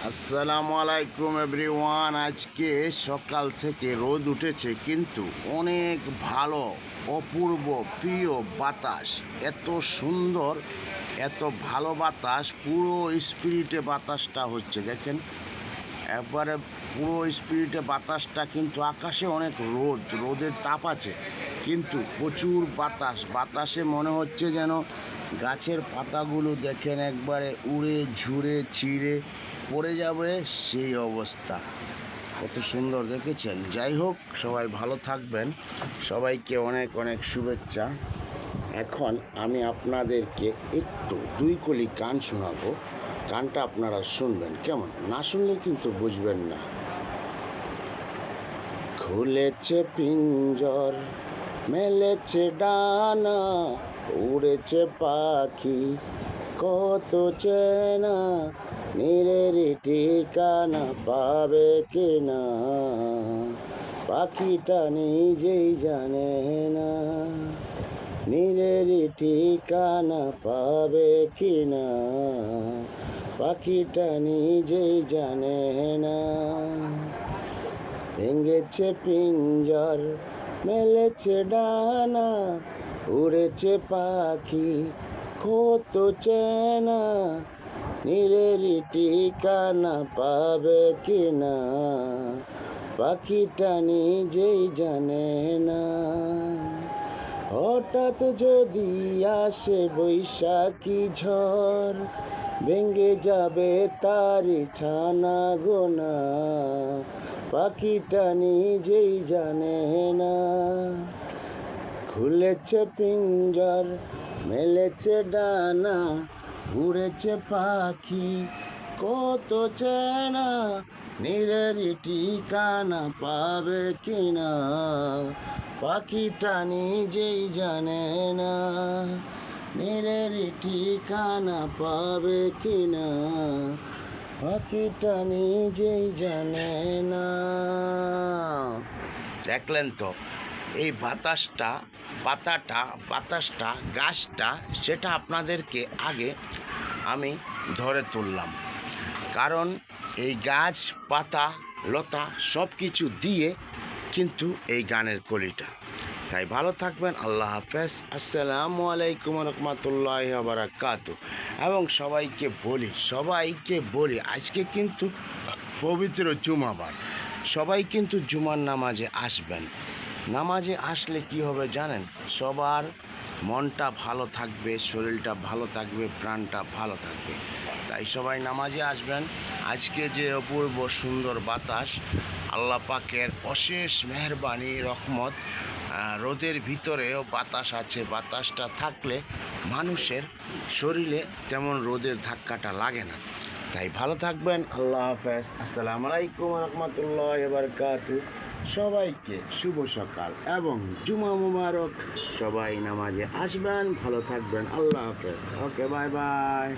আসসালামু আলাইকুম এভরিওয়ান। আজকে সকাল থেকে রোদ উঠেছে, কিন্তু অনেক ভালো অপূর্ব প্রিয় বাতাস। এত সুন্দর, এত ভালো বাতাস, পুরো স্পিরিটে বাতাসটা হচ্ছে। দেখেন, একবারে পুরো স্পিরিটে বাতাসটা, কিন্তু আকাশে অনেক রোদের তাপ আছে, কিন্তু প্রচুর বাতাসে মনে হচ্ছে যেন গাছের পাতাগুলো দেখেন একবারে উড়ে ঝুড়ে ছিঁড়ে পড়ে যাবে, সেই অবস্থা। কত সুন্দর দেখেছেন। যাই হোক, সবাই ভালো থাকবেন, সবাইকে অনেক অনেক শুভেচ্ছা। এখন আমি আপনাদেরকে একটু দুই কলি গান শোনাবো। গানটা আপনারা শুনবেন, কেমন? না শুনলে কিন্তু বুঝবেন না। খুলেছে পিঞ্জর, মেলেছে ডানা, উড়েছে পাখি কত চেনা, নীরের ঠিকানা পাবে কিনা, পাখিটা নিজেই জানে না। নীরের ঠিকানা পাবে কিনা, পাখিটা নিজেই জানে না। ভেঙেছে পিঞ্জর, মেলেছে ডানা, উড়েছে পাখি কত চেনা, নীরের ঠিকানা পাবে কিনা, পাখিটা নিজেই জানে না। হঠাৎ যদি আসে বৈশাখী ঝড়, ভেঙে যাবে তার ছানা গোনা, পাখিটা নিজেই জানে না। খুলেছে পিঞ্জর, মেলেছে ডানা, উড়েছে পাখি কত চেনা, নীরের ঠিকানা পাবে কিনা, পাখিটা নিজেই জানে না। নীরের ঠিকানা পাবে কিনা, পাখিটা নিজেই জানে না। দেখলেন তো, এই বাতাসটা গাছটা, সেটা আপনাদেরকে আগে আমি ধরে তুললাম, কারণ এই গাছ পাতা লতা সব কিছু দিয়ে কিন্তু এই গানের কলিটা। তাই ভালো থাকবেন, আল্লাহ হাফেজ, আসসালামু আলাইকুম রহমতুল্লাহ বারাকাতু। এবং সবাইকে বলি আজকে কিন্তু পবিত্র জুমাবার, সবাই কিন্তু জুমার নামাজে আসবেন। নামাজে আসলে কি হবে জানেন? সবার মনটা ভালো থাকবে, শরীরটা ভালো থাকবে, প্রাণটা ভালো থাকবে। তাই সবাই নামাজে আসবেন। আজকে যে অপূর্ব সুন্দর বাতাস, আল্লাহ পাকের অশেষ মেহেরবানি রহমত। রোদের ভিতরেও বাতাস আছে, বাতাসটা থাকলে মানুষের শরীরে তেমন রোদের ধাক্কাটা লাগে না। তাই ভালো থাকবেন, আল্লাহ হাফেজ, আসসালামু আলাইকুম রহমতুল্লাহ বারাকাতু। সবাইকে শুভ সকাল এবং জুমা মুবারক। সবাই নামাজে আসবেন, ভালো থাকবেন, আল্লাহ হাফেজ। ওকে, বাই বাই।